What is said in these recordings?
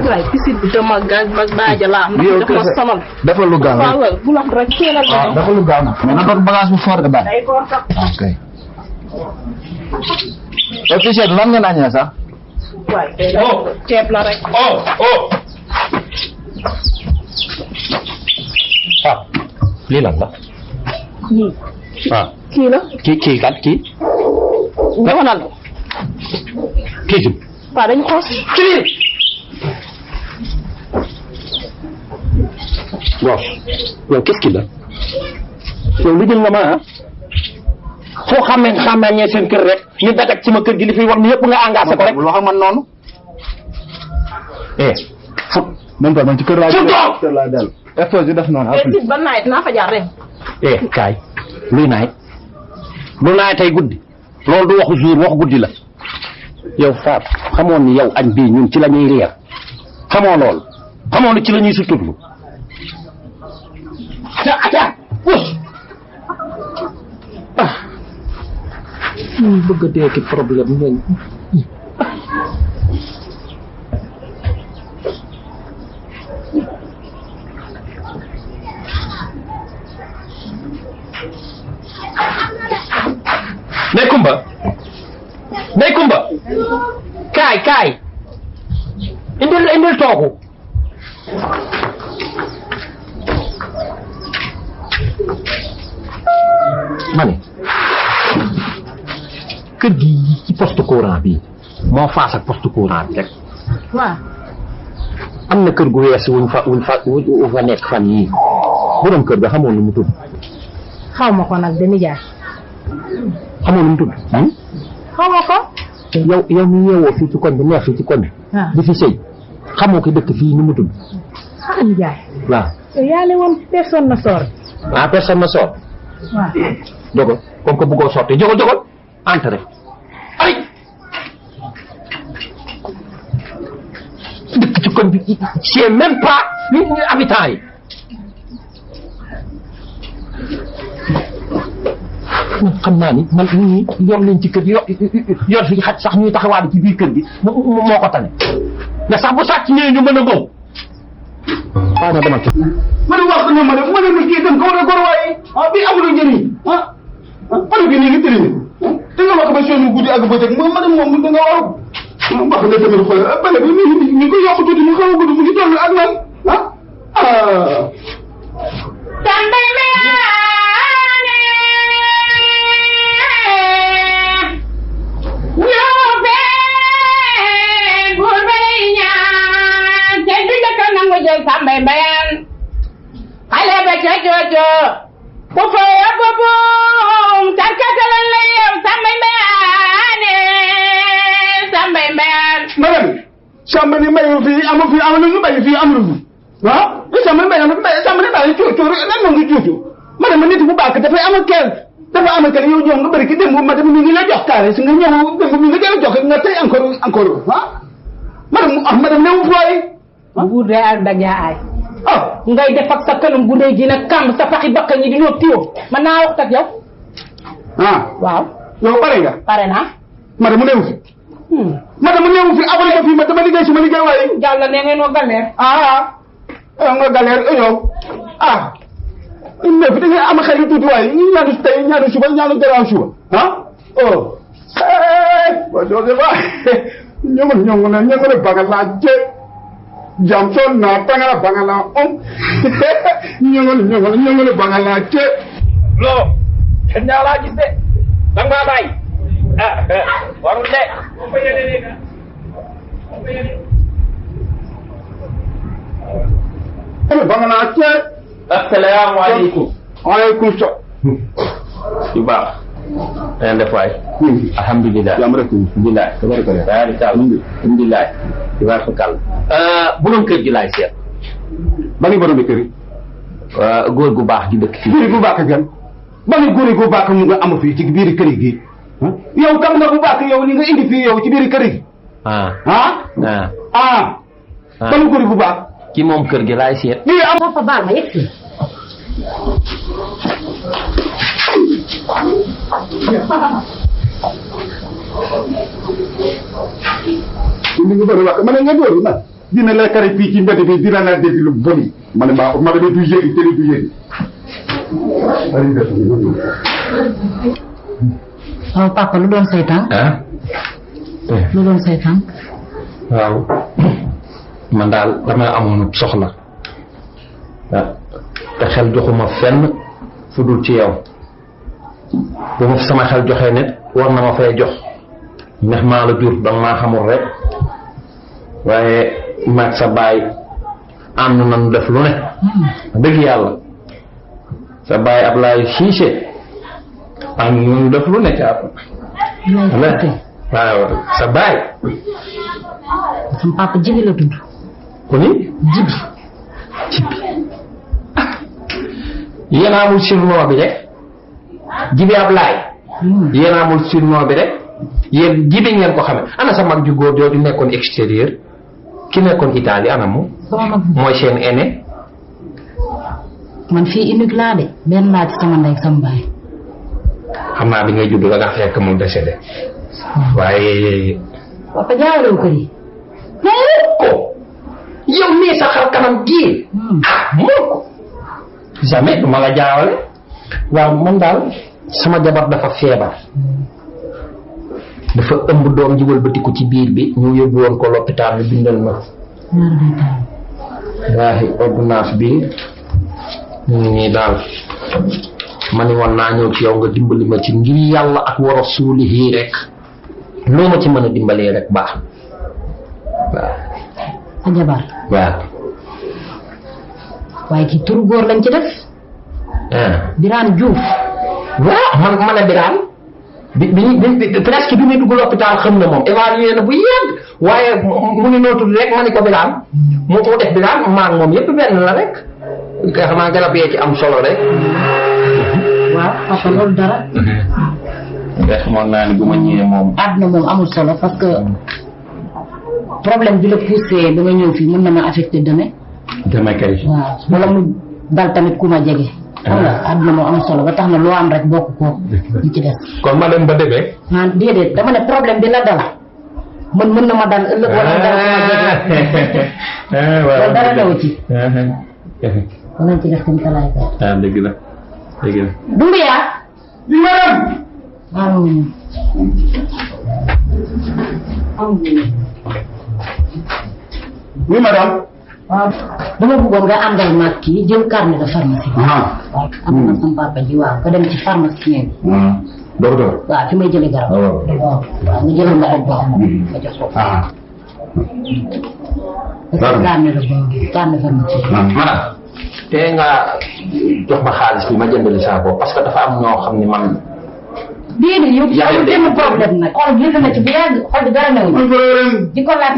waaye piscine bi dama gaz mag baaja la am dafa ma sonal dafa lu gaaw waaw bu la rek teelal dafa lu gaaw mais na doon bagage bu fort ga bàyyi ok et puis lan ngeen añee sax waaye ceeb la rek lii lan la kii la kii kat kii ñëwanal kii jum waaw dañu xoos waaw yow qu'est-ce qu'il a yow lu jël nga ma ah foo xàmmee seen kër rek ñu dajak ci ma kër gi li fi war ni yëpp nga engagé ko rek loo xam man noonu fut man ci kër laa dellu effort yi def noonu ci ban naay dinaa fa jaar rek kaay luy naay lu naay tey guddi loolu du waxu jour waxu guddi la yow Faat xamoon ni yow añ bii ñun ci la ñuy reer xamoo loolu xamoon ni ci la ñuy suturlu ata us bëgg a dee ki problème ñooñ Ndey Kumba kaay indil toogu ma ne kër gi ci poste courant bi moo faas ak poste courant bi rek waaw am na kër gu weesu wuñ fa nekk fan yii borom kër ga xamoon nu mu tudd xaw ma ko nag demi jaar xamoon nu mu tudd xaw ma ko yow mi yeewoo fii ci koñ bi neex fii ci koñ bi di fi sëy xamoo ko dëkk fii nu mu tudd Ami Jaay waaw yaa ne woon personne na soor personne na soor waaw dogal comme que bëggoo sotti jógal entre ay dëkk ci koñ bi c'est même pas ñu habitants yi man xam naa ni man ñi yor leen ci kër gi yor fi xaj sax ñuy taxawaale ci biir kër gi moo ko tane mais sax bu sàcc ñëwee ñu mën a góob waaw na dama ci ma ne wax ne ma ne kii dem ko war a gor waaye bii amul njëriñ xale bi nii ngi tëri te nga wax ba seen guddi ak bëccëg ma ne moom da nga war wax na tamit xool bale bi ñu ko yokk tuuti mu xaw a gudd mu ngi toll ak lan Sambay mbayan xale ba ca joojo bu fooya bubum tarkatalan la yow Sambay mbayane Sambay mbayan madame Samba ni mayu fii amu fi am nañu bay fii am nañu Samba mbayan Samba ni bay cooco lan mo ngi cooco madame nit bu baax dafay am dafa am yow ñëw nga bëri ki démb madame mi ngi la jox kaare si nga ñëw démb mi nga jël jox nga tey encore madame newu fooy buur day ak dajaay ngay def ak sa kanam gu ndey gi nag kàmb sa paxi bakkan ñi di ñoo tiwo man naa wax ak yow waaw yow pare nga pare naa madame newu fi madame newu fi abal ko fi ma dama liggéey suma liggéey waaye jàll ne ngeen wa galère nga galère yow mais fi da nga am xel tuuti waaye ñu ñaanu tey ñaanu suba ñaanu gannaaw suba wa do de ba ñongo na bagal la Jamson na tangala bangala ñongol bangala ce lo ñaa laa gis de dang maa bàyyi warul de bangala ce assalaamu aleykum waaleykum salaam yu baax ngeen def waay alhamdulilah jàmm rek alhamdulilah alhamdulilah diwaar fa kàll borom kër gi laay seet ba ngi borom kër yi góor gu baax gi dëkk fii góor gu baax gan ba ngi góor gu baax mu nga am fii ci biir kër gi yow kam nga bu baax yow ni nga indi fii yow ci biir kër gi ba ngi góor gu baax ki moom kër gi laay seet lii am fa baal ma yegg si ni nga bëri wax ma ne nga dóor man dina la kare fii ci mbedd bi dina la dégg lu bon ma ne ma ne du yéegi te du yéegi waaw papa lu doon say tànk lu doon say tànk waaw man daal dama amoon soxla te xel joxuma fenn fu dul ci yow bu ma sama xel joxee nit war na ma fay jox ndax maa la jur danga maa xamul rek waaye maag sa baay ànd nañu def lu ne dëgg yàlla sa baay Ablaye Cissé ànd nañu def lu ne ci waaw sa baay sama papa Jibi la tudd ku ni Jibi yéen a amul surnom bi rek Jibi Ablaye yéen a amul surnom bi rek yéen Jibi ngeen ko xame ana sa mag ju góor jooju nekkoon extérieur ki nekkoon Italie ana moom mooy seen aîné man fii unique laa de benn laa ci sama ndey ak sama baay xam naa bi ngay judd da nga fekk mu décédé waaye papa jaawale ko yi ko yow nii sa xar kanam gii moo ko jamais duma la jaawale waaw man daal sama jabar dafa feebar dafa ëmb doom ji wëlbatiku ci biir bi ñu yóbbu woon ko lopitaan bi bindal ma waaye ordonnance bi ñu ngi nii daal ma ni woon naa ñëw ci yow nga dimbali ma ci ngir yàlla ak wa rasuulihi rek loo ma ci mën a dimbalee rek baax waaw sa jabar waaw waaye ki turu góor lañ ci def Birane Diouf waaw man a Birane bi presque bi muy dugg l'hôpital xam na moom évalué na bu yàgg waaye mu ngi noo tudd rek ma ni ko Birane mu def Birane maa moom yëpp benn la rek nga xanaa garab yee ci am solo rek waaw papa loolu dara nga xamoon naa ni bu ma ñëwee moom àdduna moom amul solo parce que problème bi la poussé ba nga ñëw fii mën na ma affecté demain kay waaw wala mu dal tamit ku ma jege xam nga àdduna moom amul solo ba tax na loo am rek bokk ko ñu ci des kon ma dem ba demee déedéet dama ne problème bi la dal man mën na ma dal ëllëg wala dara ku ma jege loolu dara newu ci danañ ci def seen talaay ka dëgg la Dumbuya di madame waaw oui madame waaw dama bëggoon nga àndal ma kii jël carnet de pharmacie bi waaw am na sama papa ji waaw nga dem ci pharmacien bi docteur waaw fi may jëlee garab waaw nga jëlee garab boobu nga jox ko carnet de pharmacie madame te nga jox ma xaalis bi ma jëndali saa bopp parce que dafa am ñoo xam ne man déedéet yow amul benn problème nag xool bi na ci bu yàgg xool bi dara newu di ko laaj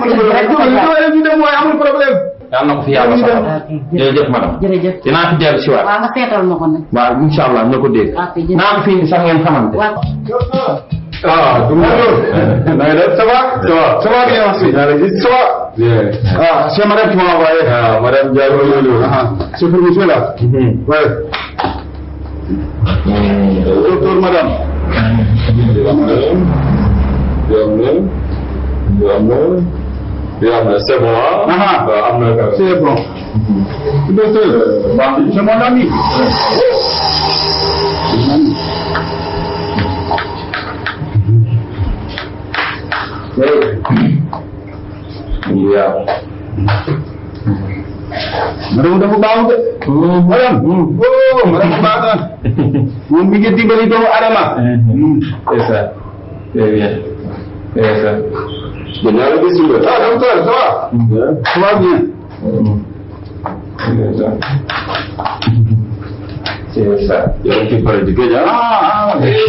amul problème yàlla na ko fi yàlla saxal jërëjëf madame jërëjëf dinaa fi dellu si waat waaw nga seetal ma ko nag waaw incha allah na ko dégg naa ko fi sax ngeen xamante na nga def ça va bien merci ça va c'est madame qui m'a envoyé madame Diallo c'est pour monsieur là ouais docteur madame c'est bon c'est bon docteur c'est mon ami madame dafa baax de madame madame baax na moom mi ngi dimbali doomu adama c'est ça très bien c'est ça dinaa la gis docteur ça va bien c'est ça yow ci pare di gëj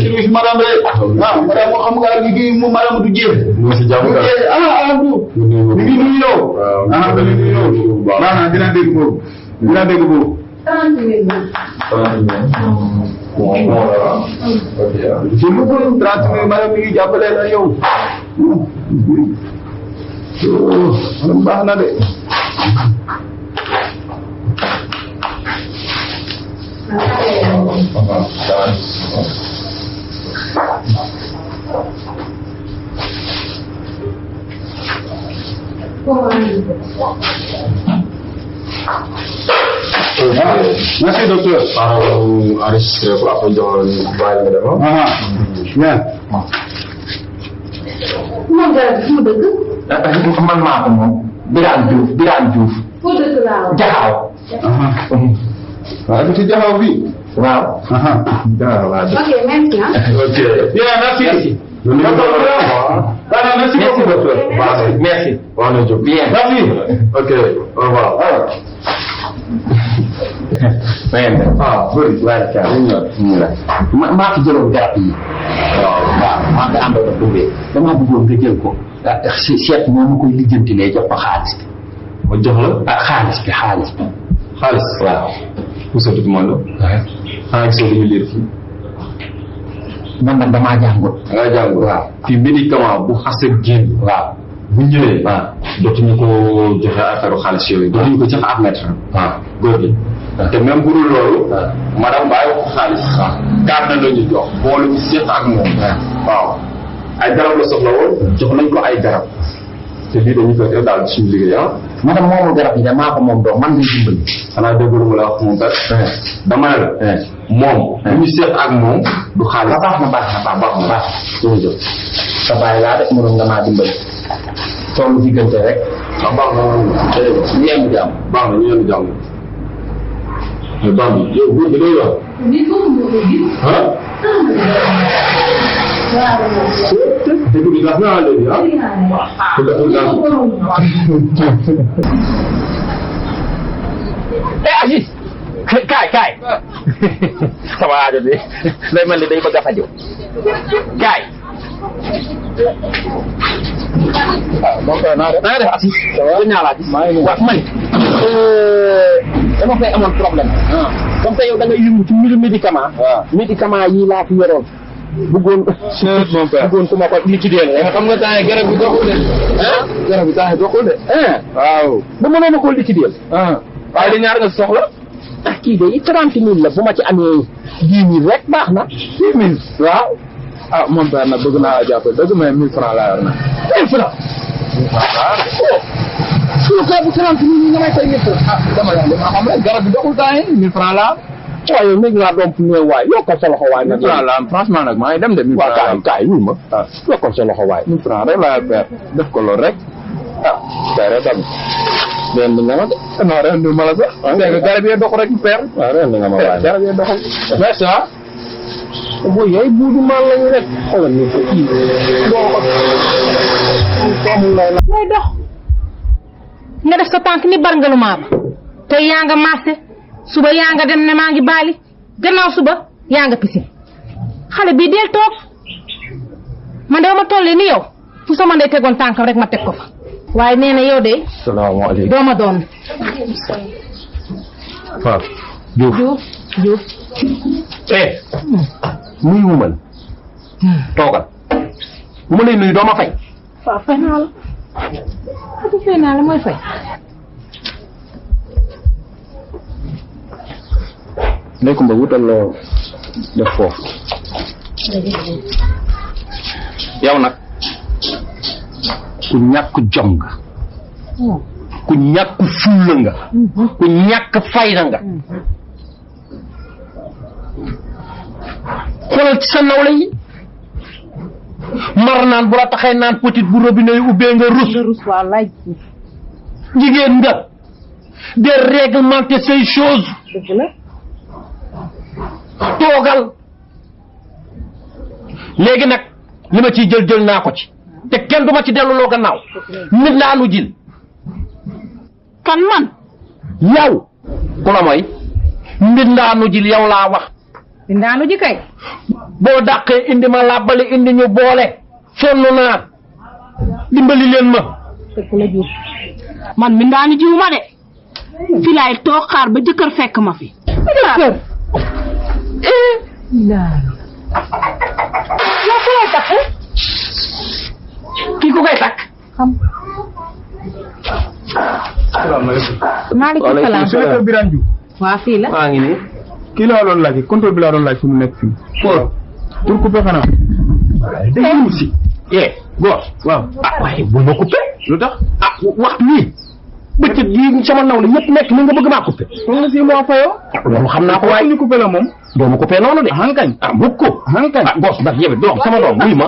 service madame madame moo xam nga liggéey mu madame du jeex mo ci jàmm ka du mi ngi nuyu yow mi ngi nuyu yow baax dina dégg boobu 30 minutes bon voilà ok je me bëgg 30 minutes madame mi ngi jàppale la yow madame baax na de Merci docteur. Enregistré ko après jox bàyyi nga defa. Bien. moom garab bi fu mu dëkk. man maa ko moom. Birane Diouf. fu dëkk laa Jaxaaw. waaw ci jaxaw bi. waaw. ok merci ah. Ok. Bien, merci. Merci beaucoup. Merci. Wax na jóg. Bien. Merci. Ok. Au revoir. maa fi jëloon garab yi. waaw maa ngi àndoon ak Ndoumbe. damaa bëggoon nga jël ko. seet moom ma koy lijjantilee jox ko xaalis bi. Ma jox la. xaalis bi. xaalis. waaw. Où ça tout le monde. xanaa gisoo dañu liir fii. man nag damaa jàngut. da ngaa jàng. waaw. fii médicament bu xasee génn. waaw. bu ñëwee. waaw. dootuñu ko joxe affaire xaalis yooyu. dootuñu ko jox ab mètre. waaw góor gi. te même bu dul loolu. madame bàyyi ko xaalis. kaar na la ñu jox. boole ñu seet ak moom. waaw. ay garab la soxla woon. jox nañ ko ay garab. te lii dañu koy def daal suñu liggéey ah. madame moomul garab yi de maa ko moom doom man ngay dimbali. xanaa déglu ma la wax moom kat. dama ne la. moom. bu ñu seet ak moom du xaalis. baax na. jërëjëf. sa bàyyi laa rek mënoon nga maa dimbali. toolu diggante rek. baax na jërëjëf ñu yendu jàmm. baax na ñu yendu jàmm. mais baax na yow góor gi lay wax. ah. dégg nga gas naa léegi ah. Aziz kaay sama aajo bi day mel ni day bëgg a faju kaay naa def Aziz ko ñaalaat waaw man dama fay amoon problème comme que yow da nga yëngu ci mbiru médicament yi laa fi yoroon bëggoon ku ma ko liquider la xam nga temps yi garab bi doxul de. garab bi temps yi doxul de. waaw. ba mënoon na koo liquider. waaye di ñaar nga soxla. ah kii de 30 000 la bu ma ci amee 10 000 rek baax na. 10 000. waaw. ah mon père nag bëgg naa jàppale dëgg mais 1000 francs laa yor na. 1000 francs. suñu kër bu 30 000 nga may fay 1000 francs. ah dama yàlla ma xam rek garab bi doxul temps yi 1000 francs laa. waaye yow léegi laa doon ne waay yokkal sa loxo waay. 1000 francs laa am franchement nag maa ngi dem de. 1000 francs waaw kaay wuy ma. ah yokkal sa loxo waay. 1000 francs rek laa père def ko loolu rek. ah kay rek tamit. ren nga ma de. non ren du ma la sax. dégg nga garab yi dox rek père. waaw ren nga ma waay. garab yi doxul. merci ah. booy yooyu buudu maan lañu rek. xoolal ñu ko kii. mooy dox nga def sa tànk ni barngalu maa ba tey yaa nga marché suba yaa nga dem ne maa ngi baali gannaaw suba yaa nga piscine xale bii del toog man de ma tollee ni yow fu sama ndey tegoon tànkam rek ma teg ko fa waaye nee na yow de salaamaaleykum. doo ma doon waaw. Diouf. nuyu wu ma la. toogal. bu ma lay nuyu doo ma fay. waaw fay naa la bu fay naa la mooy fay nekkum ba wutal loo def foofu. yow nag ku ñàkk jom nga. ku ñàkk fulla nga. ku ñàkk fayda nga. xoolal ci sa nawle yi. mar naan bu la taxee naan petite bu robinet yi ubbee nga rus. wallaay jigéen nga. de réglementer ces choses. dëgg la toogal. léegi nag li ma ciy jël naa ko ci. te kenn du ma ci delluloo gannaaw. nit laa nu jil. kan man yow. ku la mooy. nit laa nu jil yow laa wax. bindaanu ji kay boo dàqee indi ma làbbali indi ñu boole. sonn naa. dimbali leen ma. dëgg la Diouf man bindaanu jiwu ma de fi laay toog xaar ba jëkkër fekk ma fi. jëkkër yow ku lay takk kii ku koy takk. xam salaamaaleykum. maaleykum salaam Directeur Birane Diouf. waa fii la maa ngi nii. kii laa doon laaj contrôle bi laa doon laaj fu mu nekk fii. pour couper xanaa. si. góor. waaw. ah waaye bu ma coupé. lu tax ah waxtu wi bëccëg yi sama naw la ñëpp nekk ni nga bëgg maa coupé. foog nga 6 mois fayoo. loolu xam naa ko waaye ñu coupé la moom. doo ma coupé noonu de. hankañ ah bëgg ko. hankañ ah gos nag yow doom sama doom wuy ma.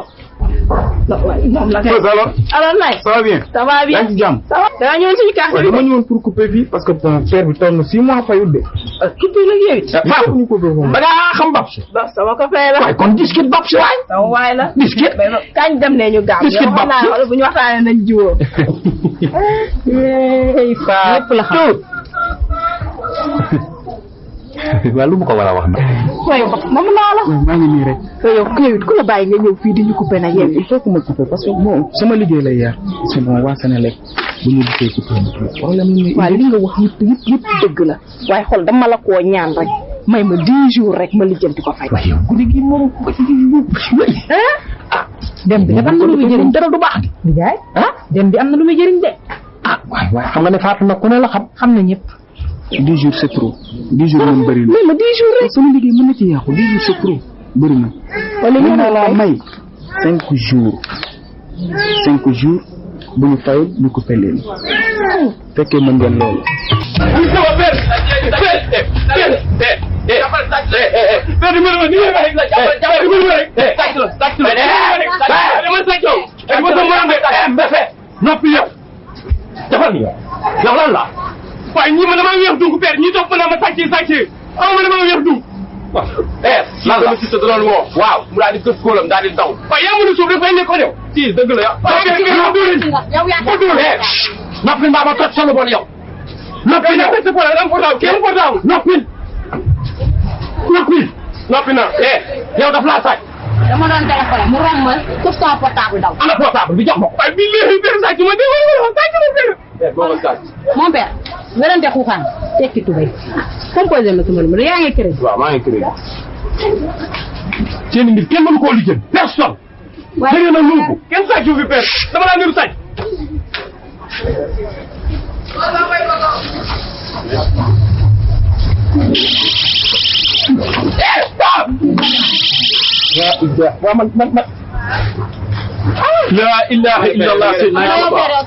moom la kay. alors Laye. ça va bien. ça va bien. yaa ngi ci jàmm. ça va. da ngaa ñëwoon suñu quartier waaye dama ñëwoon pour couper fii parce que père bi toll na 6 mois fayul de. coupé la yow it. Fatou ñu couper foofu. da ngaa xam Babs. ba sama ko fay la. waaye kon disquette Babs waay. sama waay la. disquette. kañ dem ne ñu gaaw. disquette yow xam naa wala bu ñu waxtaanee nañ jiwoo. Fatou lépp la xam. waaw lu mu ko war a wax nag. waaye moom naa la. maa ngi nii rek. yow it ku la bàyyi nga ñëw fii di ñu coupé nag yow. il faut que ma couper parce que bon sama liggéey lay yar. c'est bon waa Sénélec bu ñu gisee couper problème la. waaw li nga wax yëpp dëgg la waaye xool dama la koo ñaan rek may ma 10 jours rek ma lijjanti ko fay. waaye yow guddi gi moom. dem bi dafa am na lu muy jëriñ dara du baax. di jaay dem bi am na lu muy jëriñ de. ah waaye xam nga ne Fatou nag ku ne la xam na ñëpp. 10 jours c'est trop. 10 jours moom bëri na. may ma 10 jours rek. sama liggéey mën na ci yàqu 10 jours c'est trop bëri na. wala ñu mën la may 5 jours. 5 jours bu ñu fayul ñu ko leen. fekkee mën ngeen loolu. noppi yow defal ni yow lan la waaye ñii ma damaa weex dung père ñii topp na ma sàcc ma damaa weex dung waaw lan la si sa doon woo waaw mu daal di gës kóolam daal di daw waaye yaa mën a suuf dafay nekkoon yow si dëgg la yow noppi mbaa ma toj solo bon yow noppi na noppi na yow daf laa sàcc dama doon téléphoné mu romb ma këf sama portable daw. ana portable bi jox ma ko waaye bi léegi benn sàcc ma dé mon père werante xuuxaan tekki tubay composé ma sama numéro yaa ngi crédit. waaw maa ngi crédit seen mbir kenn mënu koo lijjën personne da ngeen a luubu kenn sàccu fi père dama laa niru sàcc la ilaha illallah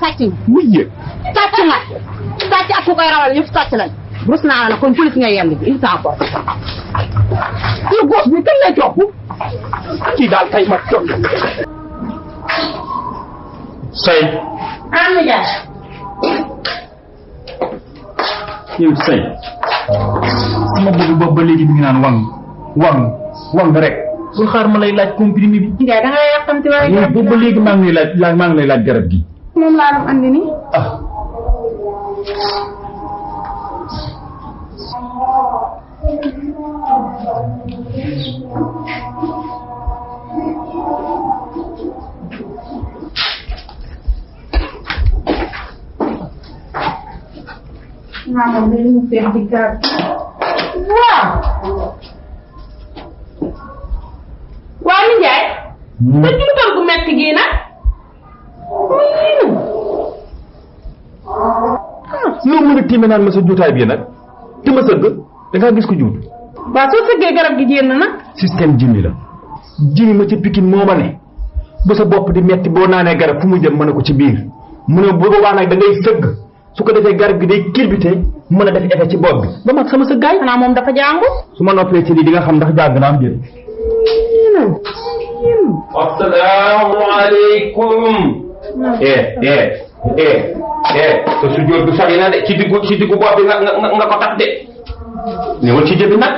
sàcc mujjee sàcc nga sàcc ak ku koy rawal yëpp sàcc lañ rus naa la kon police nga yend bi il temps ko yow goos bi kan lay topp kii daal kay ma topp say am jaay yow say sama bëgg boobu ba léegi mi ngi naan wang rek bul xaar ma lay laaj comprimé bi. Ndiaye da nga yàqamti waaye garab boobu ba léegi maa ngi lay laaj garab gi. moom laa doon andi nii. ah. waaw moom dañuy feex di garab. waaw. waaw ni Ndiaye. sa juutal gu metti gii nag. loo mën a tiime naan ma sa juutaay bii nag te ma sëgg da ngaa gis ko juut. waaw soo sëggee garab gi génn na. système jinni la. jinni ma ci Pikine moo ma ne ba sa bopp di metti boo naanee garab fu mu jëm mën a ko ci biir mu ne bu boobaa nag da ngay sëgg su ko defee garab gi day kilbite mën a def effet ci bopp bi ba mag sama sëggaay. xanaa moom dafa jàngu. su ma noppee ci lii di nga xam ndax jàng naa am jël. asalaamaaleykum. te su jóot bi sori na de ci diggu bopp bi nga ko tax de. ñëwal ci jëbi nag.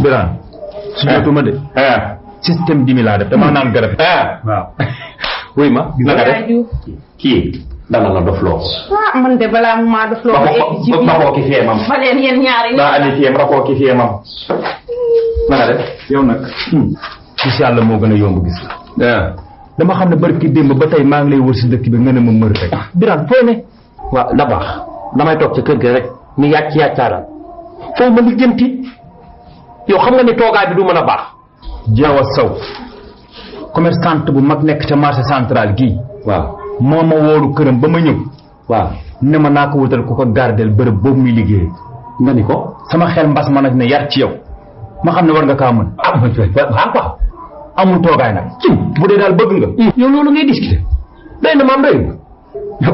Birane. su jootuma de. système dimi laa def damaa naan garab. waaw. wuy ma naka def kii dana la dof loo. ah man de balaa mu maa dof loo. ba koo ki fee mam. ba leen yéen ñaari. daa andi fee ba koo ki fee mam. naka def. yow nag. gis yàlla moo gën a yomb gis. dama xam ne bari ki démb ba tey maa ngi lay wër si dëkk bi nga ne ma mër rek. Birane foo ne. waaw da baax damay toog ci kër gi rek ni yàcc yàccaaral foo ma lijjanti yow xam nga ni toogaay bi du mën a baax. Jeewa Sow commerçante bu mag nekk ca marché central gii. waaw moo ma woolu këram ba ma ñëw. waaw ne ma naa ko wutal ku ko gardeel bërëb boobu muy liggéey. nga ni ko. sama xel mbas ma nag ne yar ci yow ma xam ne war nga kaa mën. quoi amul toogaay nag. bu dee daal bëgg nga. yow loolu ngay discuter. day na maam rëy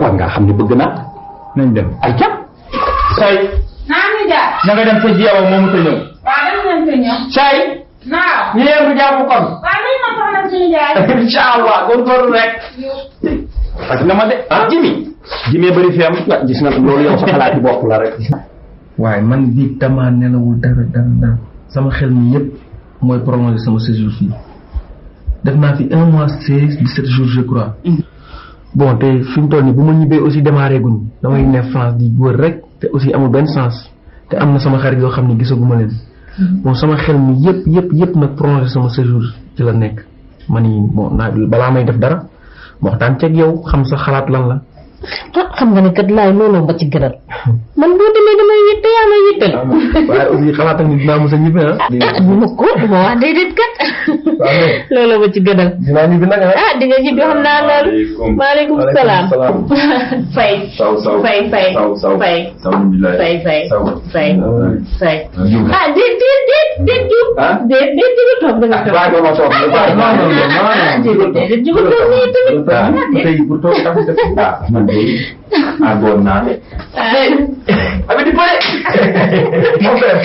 war ngaa xam ne bëgg naa nañ dem ay jàpp say naa ñu jaar. na nga dem sa jeewa moomu te ñëw waaw dem nañ ko ñëw. say naaw. ñu yem jàpp kon waaw luy ma soxla suñu jaay. insha allah góorgóorlu rek parce que na ma de jimi bëri fi am gis nga loolu yow sa xalaati bopp la rek waaye man bii damaa nelawul dara sama xel mi yëpp mooy prolonger sama séjour fii def naa fi 1 mois 16 17 jours je crois. bon te fi mu toll nii bu ma ñibbee aussi démarré guñ damay ne France di wër rek te aussi amul benn sens te am na sama xarit yoo xam ne gisaguma leen. bon sama xel mi yëpp nag prolonger sama séjour ci la nekk man yi bon naa balaa may def dara ma waxtaan ceeg yow xam sa xalaat lan la. ah xam nga ne kat laay looloo ba ci gënal man boo demee damay yitte yaa may yittal. waaye aussi xalaat ni dinaa mos a ñibbi ah. ñu ma ko dama wax déedéet kat. looloo ba ci gënal. dinaa ñibbi nag ah di nga ñibbi xam naa loolu. maaleykum salaam. fay. fay. ah déet Diouf. déet jugu toog danga toog. waaw dama toog déet jugu toog nii tamit. tey pour toog man de àggoon naa de. abi di pare. mon frère.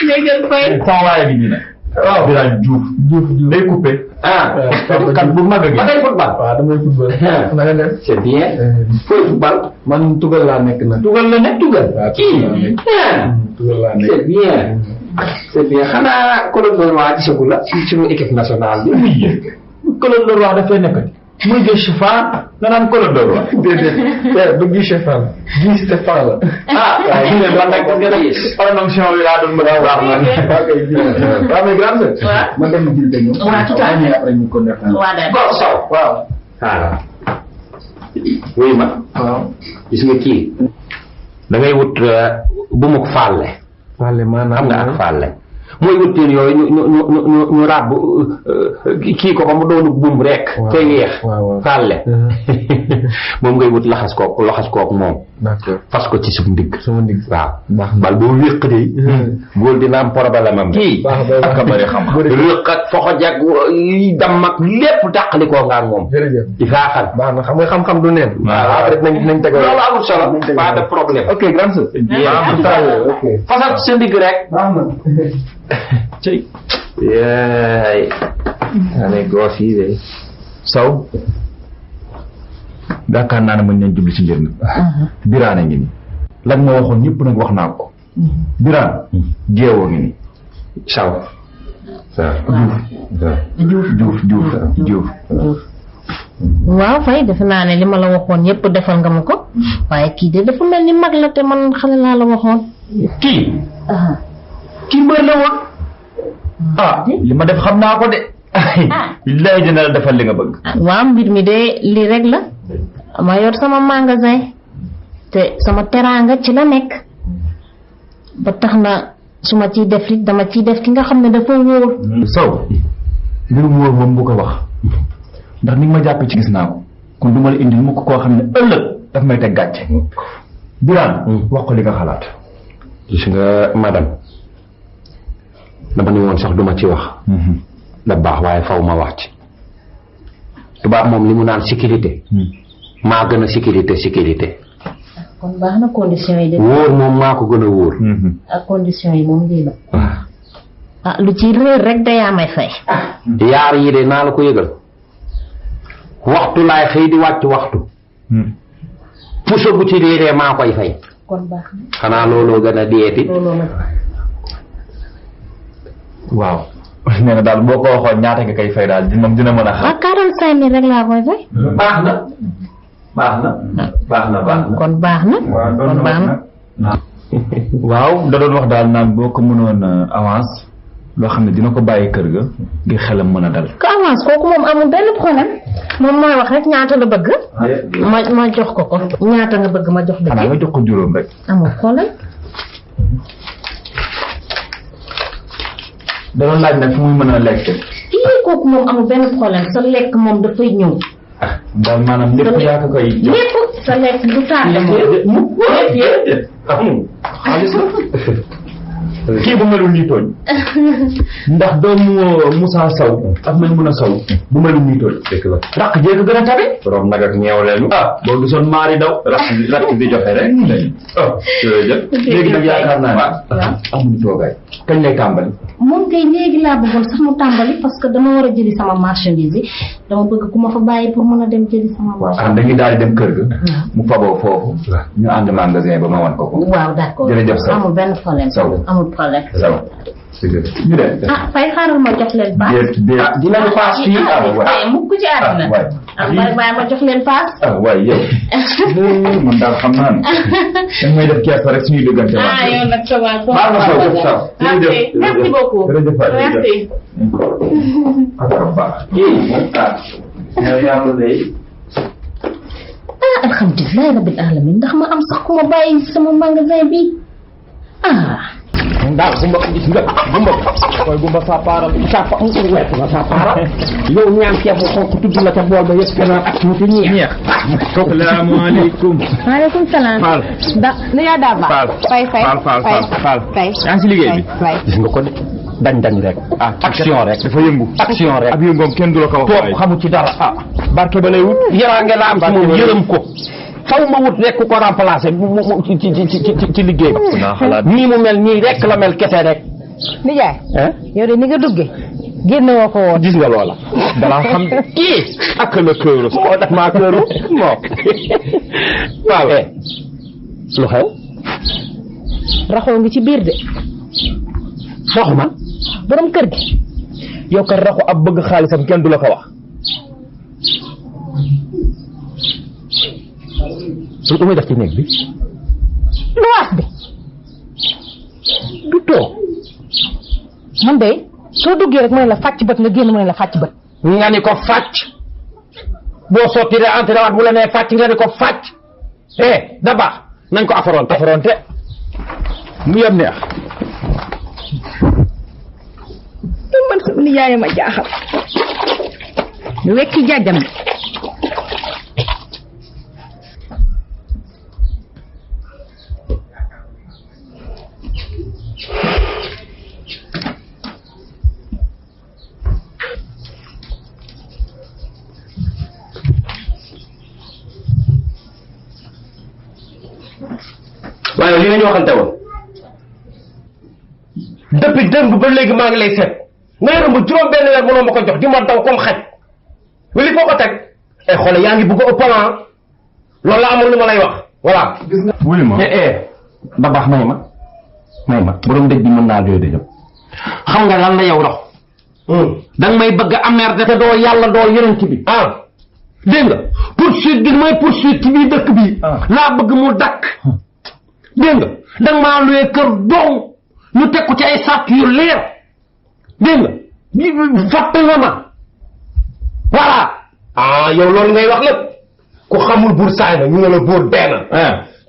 léegi fay. sama waay bi ñu ne. waaw Birane Diouf day coupé. kat bu mag a. ba tey football. waaw damay football. na nga def. c'est bien. fooy football. man tugal laa nekk nag. tugal la nekk tugal. kii. tugal laa nekk. c'est bien. c'est bien xanaa Colonne Leroy gisagu la ci suñu équipe nationale bi. Colonne Leroy dafay nekkati. muy de Stéphane nga naan Colonne Leroy. déedéet du Guy Stéphane. Guy Stéphane la. waaye ñu ne doon nag ko gën a yées. prononciation bi laa doon mën a wax man. waaw mais grande sœur. ma dem jël dañu. waaw tout à fait. après ñu ko def. waaw d'accord. Gor Sow. waaw. voilà wuyu ma waaw. gis nga kii da ngay wut bu mu fàlle Fallé maanaam xam nga ak fàlle mooy wut teen yooyu ñu ràbb kii ko ba mu doonu buum rek te yeex fàlle moom ngay wut laxas kook moom d'accord fas ko ci suñu ndigg sama ndigg. waaw baax bal boo wéq de góor dina am problème am kii ak a bëri xam. rëq ak foxoj ak dam ak lépp dàqali koo nga ak moom jërëjëf. di faaxal baax na xam nga xam-xam du neen. waaw après nañ tegoo. loolu amul solo pas de problème ok grande sœur. ok. fasal sa ndigg rek baax na. cëy yaay ane goos yi de Sow. yaakaar naa ne mën nañ jubli si njër mi. Birane ngi ni. lan ma waxoon ñëpp nag wax naa ko. Birane. jeewoo ngi ni. saw Diouf. waaw fay defe naa ne li ma la waxoon yépp defal nga ma ko waaye kii de dafa mel ni mag la te man xale laa la waxoon. kii mbër la woon. li ma def xam naa ko de. billahi dina la defal li nga bëgg. waaw mbir mi de lii rek la ma yor sama magasin te sama teraanga ci la nekk ba tax na su ma ciy def it dama ciy def ki nga xam ne dafa wóor. Sow mbirum wóor moom bu ko wax ndax ni nga ma jàppee ci gis naa ko kon du ma la indil mukk koo xam ne ëllëg daf may teg gàcce. Birane wax ko li nga xalaat. gis nga madame dama ne woon sax duma ci wax da baax waaye faw ma wax ci tubaab moom li mu naan sécurité maa gën a sécurité kon baax na condition yi de. wóor moom maa ko gën a wóor ak condition yi moom lii la. lu ci réer rek da yaa may fay. yaar yi de naa la ko yëgal waxtu laay xëy di wàcc waxtu puso bu ci réeree maa koy fay kon baax na. xanaa looloo gën a deeti looloo nag. waaw nee na daal boo ko waxoon ñaata nga koy fay daal moom dina mën a xam. 45 000 rek laa koy fay. baax na. kon baax na. kon baax na. waaw da doon wax daal naan boo ko mënoon avance loo xam ne dina ko bàyyi kër ga ngir xelam mën a dal. ko avance kooku moom amul benn problème moom mooy wax rek ñaata la bëgg. ma jox ko ñaata nga bëgg ma jox la. xanaa nga jox ko juróom rek. amul problème. da doon laaj nag fu muy mën a lekk. kooku moom amul benn problème sa lekk moom dafay ñëw. daal maanaam lépp yaa ko koy jox. lépp sa lekk du tardé. amul xaalis kii bu melul nii tooñ ndax doomu Moussa Sow ak mel mun a Sow bu melul nii tooñ dëgg la rakk jéeg gën a tabe borom nag ak ñeew leenu boo gisoon maari daw rakk bi joxe rek jërëjëf léegi nag yaakaar naa ne amuñu toogaay kañ lay tàmbali moom kay léegi laa bëggoon sax mu tàmbali parce que dama war a jëli sama marchandise yi dama bëgg ku ma fa bàyyi pour mën a dem jëli sama marchandise. dañuy daal di dem kër ga. mu faboo foofu. ñu ànd magasin ba ma wan ko. waaw d'accord jërëjëf Sow amul benn problème. Sow amul problème. Sow ñu dem. fay xaaral ma jox leen paas. dinañu paas fii mukk ci àddina. bàyyi ma jox leen paas. waay yow. man daal xam naa ne. dañ may def kees rek suñuy dëggante. yow nag ça va. baal ma Sow merci beaucoup. jërëjëf merci. alhamdulilah rabbil alamin ndax ma am sax ku ma bàyyi sama magasin bi daal gumba gis nga gumba koy gumba sa paral sa pa wet la sa paral yow ñaan ceeb bu xonk tudd la ca bool ba yëpp gënal ak tuuti ñeex salaamaaleykum maaleykum salaam Fall da nu yaa daa ba fay yaa ngi si liggéey bi gis nga ko de dañ rek action rek dafa yëngu action rek ab yëngoom kenn du la ko wax toog xamu ci dara barke ba lay wut yaraange la am ci moom yërëm ko faw ma wut rek ku ko remplacer ci liggéey ba nii mu mel nii rek la mel kese rek nijaay yow de ni nga duggee génn woo ko woon gis nga loola dara xam kii ak la këru ko def maa këru moo waaw lu xew raxoo ngi ci biir de raxu man borom kër gi yow kat raxu ab bëgg xaalisam kenn du la ko wax lu muy def ci néeg bi luwaas bi du toog man de soo duggee rek mu ne la fàcc bët nga génn mu ne la fàcc bët nga ni ko fàcc boo sottiree entré waat bu la nee fàcc nga ni ko fàcc da baax nañ ko affronté mu yem neex man sama nijaay ma jaaxal ñu wekki jàjjam waaye li nañu waxante woon depuis démb ba léegi maa ngi lay seet nga yore ma juróom benn weer mënoo ma ko jox di ma daw comme xaj li foo ko teg ay xoole yaa ngi bëgg a ëppal loolu la amul lu ma lay wax voilà wuli ma da baax may ma borom dëj bi mën naa doy dëjëm xam nga lan la yow dox danga may bëgg a amer te doo yàlla doo yonent bi dégg nga poursuite bi mooy poursuite ci biir dëkk bi laa bëgg mu dakk dégg nga danga maa luwee kër dong ñu teg ko ci ay sàtt yu leer dégg nga fàtte nga ma voilà yow loolu ngay wax lépp ku xamul buur saay na ñu ne la buur dee na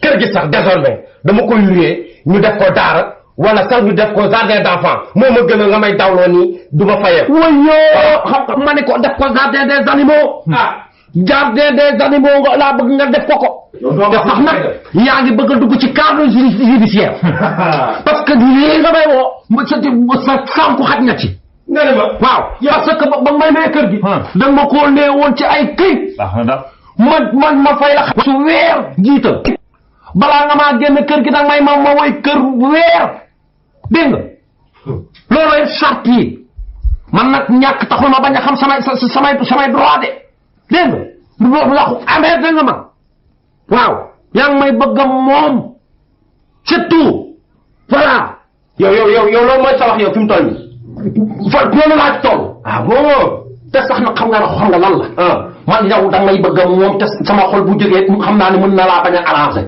kër gi sax désormais dama koy luwee ñu def ko daara wala sax ñu def ko jardin d'enfant moo ma gën a nga may dawloo nii du ma fayee wayoo xam ma ne ko def ko jardin des animaux jardin des animaux nga laa bëgg nga def ko te sax nag yaa ngi bëgg a dugg ci cadre judiciaire parce que lii nga may woo sa sànku xaj na ci nga ne ma waaw parce que ba may may kër gi danga ma koo nee woon ci ay këy ma fay la su weer jiital balaa nga maa génn kër gi danga may ma woy kër weer dégg nga loolooy charte yi man nag ñàkk taxul ma bañ a xam samay droit de dégg nga lu waxu amee da nga ma waaw yaa ngi may bëgg a moom c'est tout voilà yow loolu mooy sa wax yow fi mu toll nii fa loolu laa ci toll bon te sax nag xam nga lan la man yow da may bëgg a moom te sama xol bu jógee xam naa ne mën na laa bañ a arrangé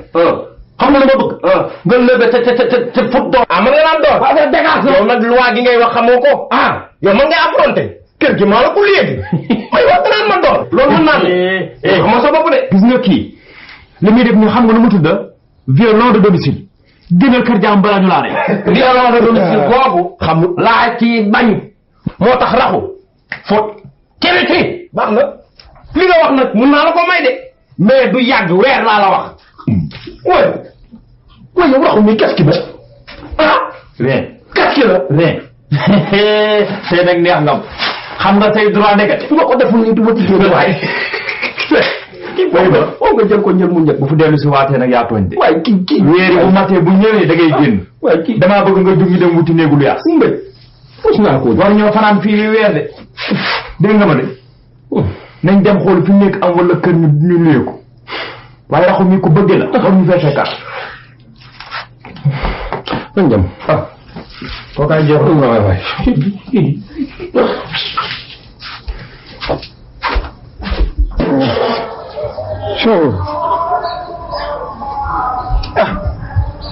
xam nga li ma bëgg nga lëbe te fut doon man nga naan doon waaw dégage yow nag loi gi ngay wax xamoo ko yow man ngay affronté kër gi maa la ko léegi may wax naan man doon loolu mën naa ne xam sa bopp de gis nga kii li muy def ni xam nga nu mu tudd violon de domicile génnal kër jaam balaa ñu laa ne violon de domicile boobu xamul laa ci bañ moo tax raxu fóot ci baax na li nga wax nag mun naa la ko may de mais du yàgg weer laa la wax way yow raxu mi qu'est-ce qui me 4 kilos. mais tey nag neex nga xam nga say droit nekkati. su ma ko deful nii du ma ci génn waaye. kii boobu la foog nga jël ko njël mu njëkk. bu fu dellu si waatee nag yaa tooñ de. waaye kii weeri bu matee bu ñëwee da ngay génn. waaye kii damaa bëgg nga jóg ñu dem wuti néegu lu yaas. mbay fos naa ko war ñoo fanaan fii weer de dégg nga ma de nañ dem xool fi mu nekk am wala kër ñu luyee ko waaye raxu mi ko bëgg la war ñu fee fekkaat nañ dem koo kaay jeex waay waay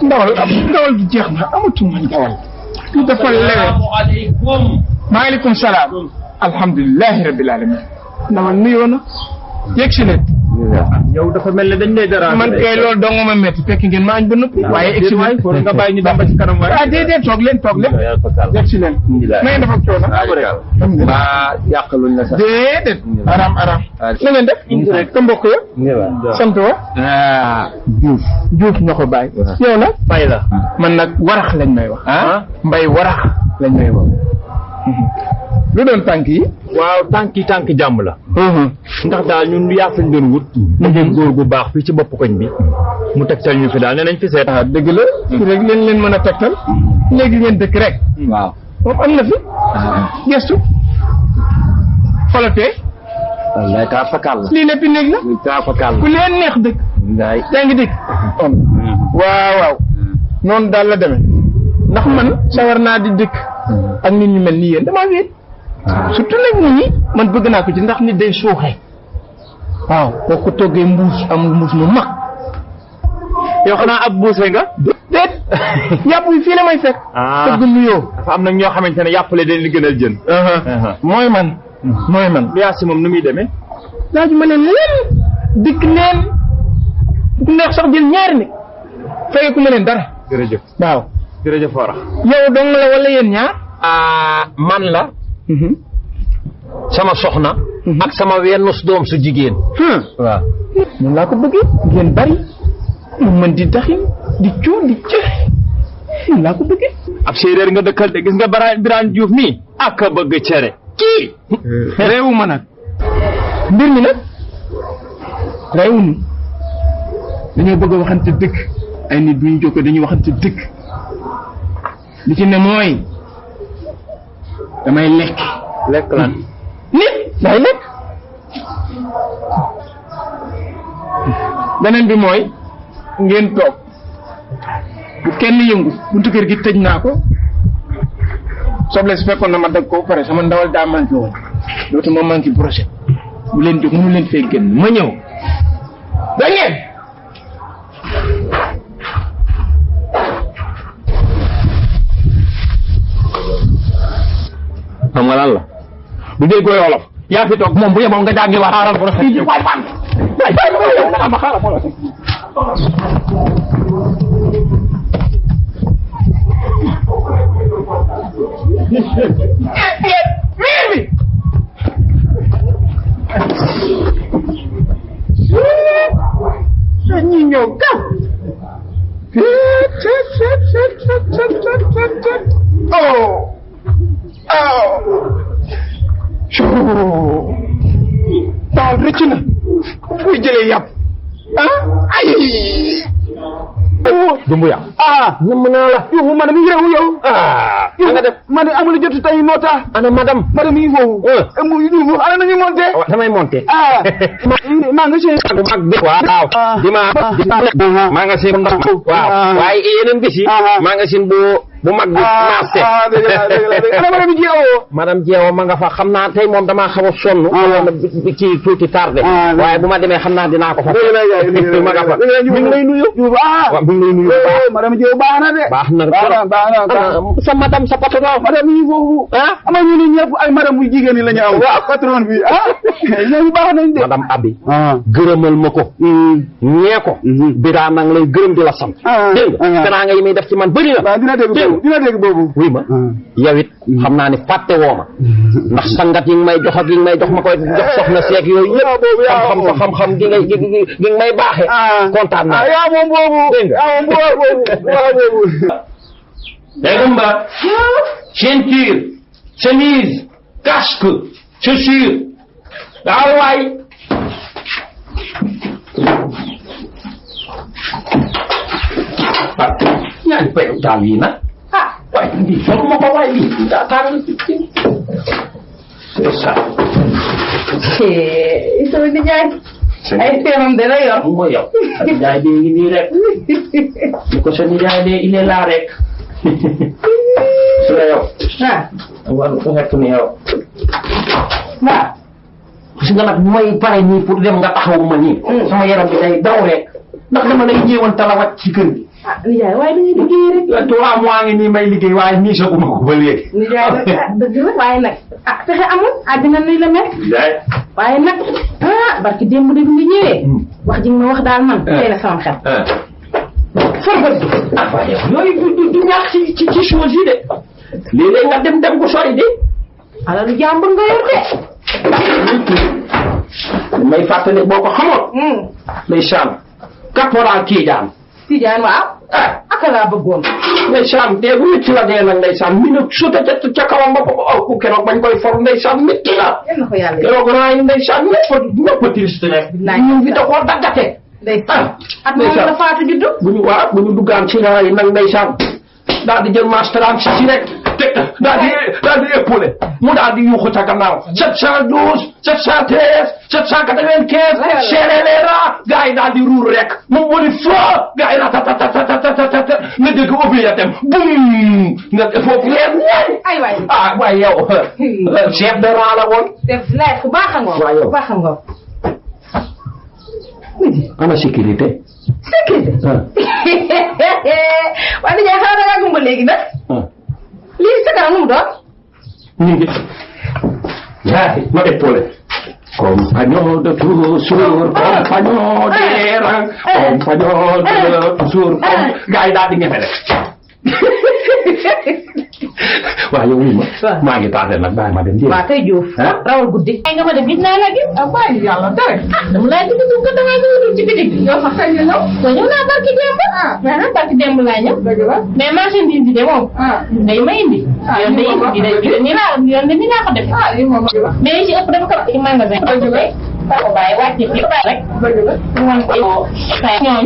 ndawal gi jeex na amatuma ndawal li dafa lewe maaleykum salaam alhamdulilahi rabbil alamin ndawal nuyoo na yegg si leen yow dafa mel ne dañ lay dara man kay loolu dong ma métti fekk ngeen ma añ ba noppi waaye egg si leen nga bàyyi ñu dem ba ci kanam waaye ah déedéet toog leen yegg si leen na ngeen def ak coono ba yàqaluñ la sax déedéet aram na ngeen def ka mbokk ya sant wa Diouf nga ko bàyyi yow nag fay la man nag warax lañ may wax mbay warax lañ may wax lu doon tànk yi waaw tànk jàmm la ndax daal ñun yaa fañ doon wut dajeg góor gu baax fii ci bopp koñ bi mu tegtal ñu fi daal ne nañ fi seet dëgg la fi rek leen mën a tegtal léegi ngeen dëkk rek waaw moom am na fi gestu xolatee wallaay taa fakal la lii lépp néeg la taa fakal ku leen neex dëkk yaa ngi dëkk waaw noonu daal la demee ndax man sawar naa di dëkk ak nit ñu mel ni yéen damaa wéet surtout nag nit ñi man bëgg naa ko ci ndax nit day suuxee waaw boo ko toggee mbuus am mbuus mu mag yow xanaa ab buuse nga déet yàpp yi fii la may fekk tëgg nuyoo dafa am nag ñoo xamante ne yàppale dañ li gënal jën mooy man lu yaa si moom nu muy demee laaju ma leen leen dikk leen ku neex sax jël ñaari ne fegeku ma leen dara jërëjëf waaw jërëjëf Fara yow dong la wala yéen ñaar man la sama soxna ak sama wennus doom su jigéen waaw noonu laa ko bëggee ngeen bari mu mën di daxin di cuur di cëxe noonu laa ko bëggee ab séeréer nga dëkkal de gis nga Birane Diouf mii ak a bëgg cere kii réewu ma nag mbir mi nag réewunu dañoo bëgg a waxante dëkk ay nit bu ñu jokkoo dañuy waxante dëkk li ci ne mooy damay lekk lan nit day lekk beneen bi mooy ngeen toog bu kenn yëngu buntu kër gi tëj naa ko soble si fekkoon na ma dagg ko pare sama ndawal daa manqué woon dootuma manqué brochette bu leen jóg mënu leen fee génn ma ñëw da ngeen xam nga lan la bu dee koy wolof yaa fi toog moom bu yeboo nga jàngi wax xaaral brochette yi waay ma xaaral brochette ñi ñëw gaaw taal rëcc na fuy jëlee yàpp ay Dumbuya nam naa la yow madame yi réew yow nga def man amul jot tay nota ana madame yi foofu mu ana nañu monté damay monté maa nga seen bu mag bi waaw maa nga seen ndax waaw waaye yeneen bis yi maa nga seen bu mag bi marché ana madame Jeewo madame Jeewo ma nga fa xam naa tey moom damaa xaw a sonn ci tuuti tardé waaye bu ma demee xam naa dinaa ko fa ma nga fa mi ngi lay nuyu waaw mi ngi lay nuyu madame Jeewo baax na de baax na sa madame sa patron madame yi foofu ama ñu ni ñëpp ay madame bu jigéen ñi la ñu am waaw patron bi ñooñu baax nañ de madame Abi gërëmal ma ko ñee ko Birane nag lay gërëm di la sant dégg nga teraanga yi muy def ci man bëri na dina dégg boobu oui ma yow it xam naa ne fàtte woo ma ndax sangat yi nga may jox ak yi nga may jox ma koy jox soxna seeg yooyu yëpp xam-xam gi nga may baaxee kontaan naa yaa moom boobu dégg nga yaa moom boobu dégg nga mba ceinture chemise casque chaussure waaw waay ñaari payu daal yi nag waay lii sol ma ko waay lii daa tàng c'est ça sama nijaay ay teemam de la yor mo yow sa nijaay de ngi nii rek ni ko sa nijaay de il est là rek su la yow war ko fekk ni yow waaw gis nga nag mooy pare nii pour dem nga taxawu ma nii sama yaram bi day daw rek ndax dama lay ñëwoon talawat ci kër gi nijaay waaye dañuy liggéey rek 3 mois ngi nii may liggéey waaye nii saguma ko ba léegi nijaay nag dëgg la waaye nag pexe amul àddina nuy la mel waaye nag barki démb de bi nga ñëwee wax ji nga wax daal man tey na sama xel forbal waaye yooyu du ñàkk ci chose yi de léeg-léeg nga dem ko sori de alalu jàmbur nga yor de may fàttali boo ko xamoon ndeysaan caporal Tidiane waaw aka laa bëggoon ndeysaan dee bu métti la dee nag ndeysaan mi ne suta ca kawam ba ko keroog bañ koy for ndeysaan métti la keroog raay ndeysaan ñëpp triste rek ñu ngi da koo daggate ndeysaan at moom la faatu juddu bu ñu duggaan ci raay nag ndeysaan daal di jël masse 36 rek daal di épaulé mu daal di yuuxu ca gannaaw 712 713 795 serrez les rangs gars yi daal di ruur rek moom moo di foo gars yi ratatatatatatata nga dégg ubbi ya dem bum nga foofu leer ñaay ay waay waay yow chef de rang la woon def laaj ku baax a ngoog waay yow ku baax a ngoog ana sécurité waaye nijaay xanaa da ngaa gumba léegi nag lii sa kanam nu mu doon ñu ngi ma épaulé compagnon de toujours compagnon des rangs compagnon de toujours gars yi daal di ñefe rek waaw yow wuy ma maa ngi taate nag bàyyi ma dem jéem waaw kay Diouf rawal guddi ay nga ma de gis naa la gis bàyyi yàlla dara dama laa gis ko dama ñëw ci bitig yow sax kañ nga ñëw ko ñëw naa barki démb mais barki démb laa ñëw dëgg la mais marchandise bi de moom day ma indi yoon de indi ni laa ko def mais yi ci ëpp dafa ko ci magasin dëgg la ko bàyyi wàcce fi bàyyi rek dëgg la ñu wan ko ñooñ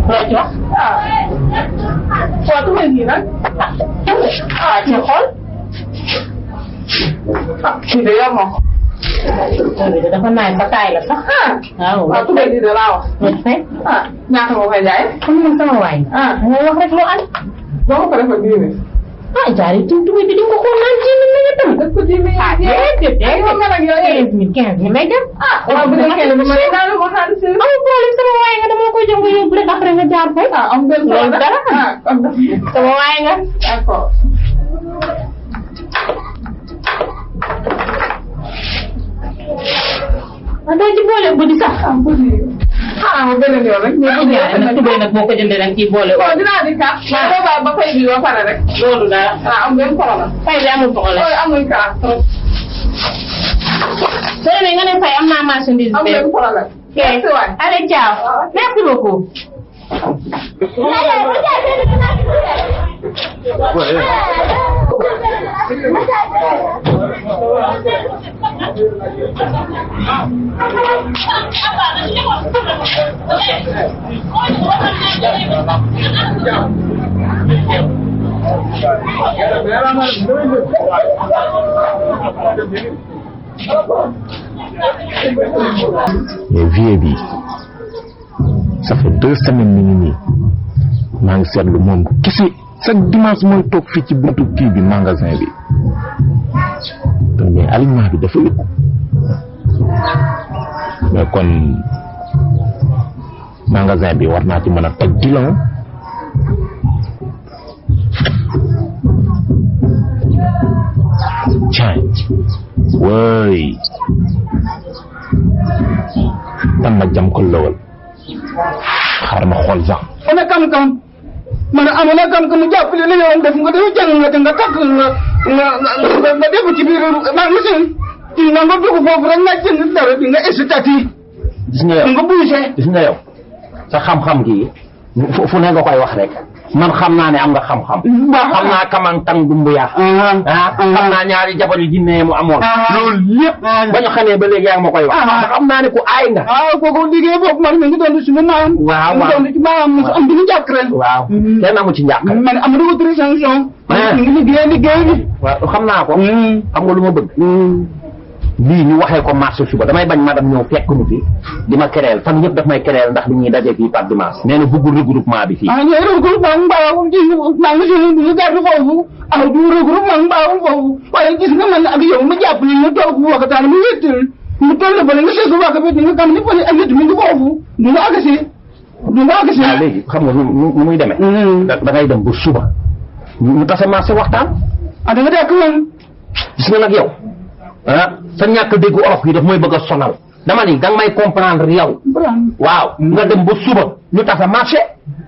loo ci wax waaw tuuti nii nag ci xool kii de yor moom dafa naan ba taay la sax waaw tuuti nii de laa wax ñaata moo koy jaay xam nga sama waay nga wax rek loo am boo ma ko defal 10 000 jaari tuuti bi di nga ko xool naan 10 000 la nga tam def ko 10 000 déedéet ay moom nga nag yow 15 000 lay dem waaw bu dee kenn du ma leen daal ma xaalis amul problème sama waay nga dama koy jox nga yóbbu rek après nga jaar fay am benn loolu dara sama waay nga d'accord doo ci boole buddi sax ma beneen yoon rek nag tubéy nag boo ko jëndee nag kii boole waaw dinaa di kat ba fay bi ba pare rek loolu dara am benn problème fay bi amul problème amul kaa soo demee nga ne fay am naa marchandise am benn problème merci waay allez ciao merci beaucoup mais vieux bi ça fait 2 semaines mi ngi nii maa ngi seetlu moom kese chaque dimanche mooy toog fii ci buntu kii bi magasin bi mais alignement bi dafa yëpp mais kon magasin bi war naa ci mën a teg bilan tiens way man ma jam ko lawal xaar ma xool sax ana kam-kam man amoon na kam-kam mu jàppale la yow def nga dafa jàng nga te nga takk nga def ci biir machine nga dugg foofu rek nga jënd dara bi nga estati gis nga yow nga bougé gis nga yow sa xam-xam gi fu ne nga koy wax rek man xam naa ne am nga xam-xam. xam naa kamang tang dumbuya. xam naa ñaari jabar yu jinne mu amoon. loolu lépp ba ñu xamee ba léegi yaa ngi ma koy wax. xam naa ne ku aay nga. kooku liggéey boobu man mi ngi doon suñu maam. waaw mu doon ci maam mu am duñu jàkk ren. waaw kenn amu ci njàkk. man am na autorisation. ñu ngi liggéey bi. waaw xam naa ko. xam nga lu ma bëgg. lii ñu waxee ko marché suba damay bañ madame ñëw fekk nu fi di ma kereel fan yëpp daf may kereel ndax li ñuy daje fii par dimanche. nee na bëggul regroupement bi fii. ñooy regroupement mbaaw ci maa ngi suñu du ñu gàddu foofu du regroupement mbaaw foofu waaye gis nga man ak yow ma jàpp ni ñu toog fu waxtaan mu wéttal mu toll ba nga seetlu wax bi di nga xam ni fële ak nit mi ngi foofu du nga agsi waaw léegi xam nga nu muy demee. da ngay dem ba suba ñu tase marché waxtaan. da nga dekk man gis nga nag yow sa ñàkk dégg olof yi daf mooy bëgg a sonal dama ni danga may comprendre yow. waaw nga dem ba suba ñu tasa marché.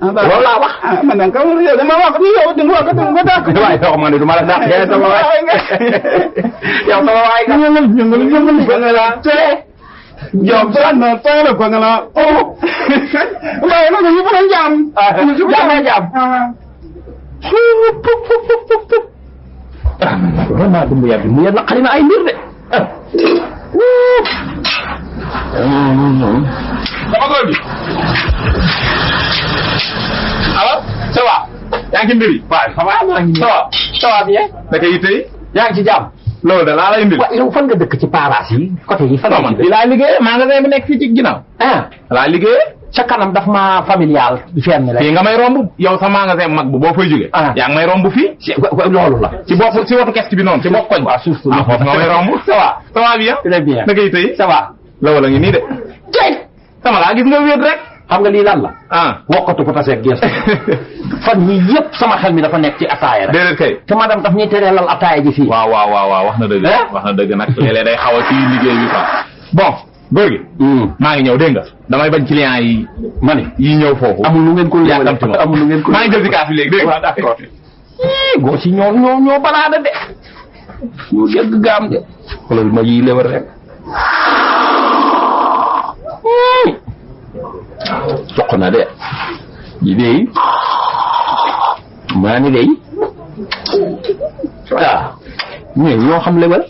loolu laa wax. man da nga ko yow dama wax ni yow di nga wax dama nga dàq. waaye doo ma ne du ma la dàq yow sama waay nga. yow sama waay nga. ñëngal la tee. Jom san na tee la ko la waaye nag ñu fa jam. jam. vraiment dumbu yàgg mu yàlla naqari na ay mbir de. sama góor bi alors ça va yaa ngi ci mbir yi. waaw ça va maa ngi. ça va bien. naka yitte yi. yaa ngi ci jàmm. loolu de laa lay indil. waaw yow fan nga dëkk ci paraas yi côté yi fan non man fii laa liggéeyee magasin bi nekk fii ci ginnaaw. laa liggéeyee. ca kanam daf ma familial fenn rek. fii nga may romb yow sa magasin mag bu boo fay jógee. yaa ngi may romb fii. loolu la. ci bopp si wotu kesk bi noonu ci bopp koñ. waaw surtout foofu nga may romb. ça va ça va bien. très bien naka yitte yi. ça va. loolu la ngi nii de. tey sama laa gis nga wéet rek. xam nga lii lan la. wokkatu ko taseeg gerte. fan yii yëpp sama xel mi dafa nekk ci ataaya rek. déedéet kay. te madame daf ñuy tereelal ataaya ji fii. waaw wax na dëgg. wax na dëgg nag léeg-léeg day xaw a ci liggéey bi quoi. bon góor gi. maa ngi ñëw dégg nga. damay bañ client yi. ma ne yi ñëw foofu. amul lu ngeen ko yàkkamti ma amul lu ngeen ko maa ngi jël si kaas bi léegi dégg nga. d'accord. goo si ñoo balaada de. ñu dégg gaam de. xoolal ma yii lewal rek. soq na de. yi de maa ni de. ñoo xam lewal.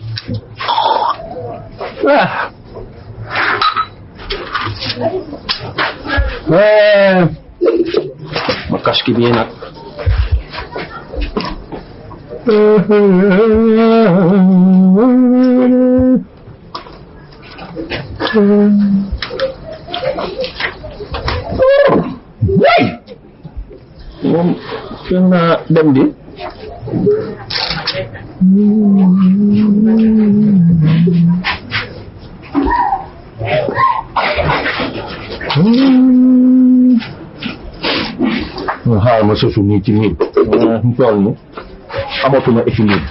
ma casque bi nag. moom fi naa dem di. xaaral ma sosu nii ci nii mu toll ni amatuma équilibre.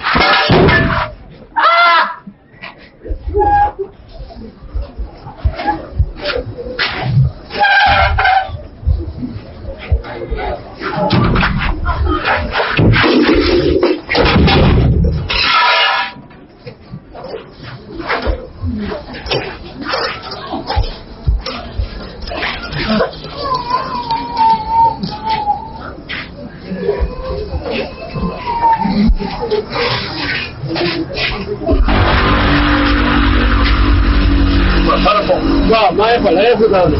waaw maa ngi xool ay xibaar la.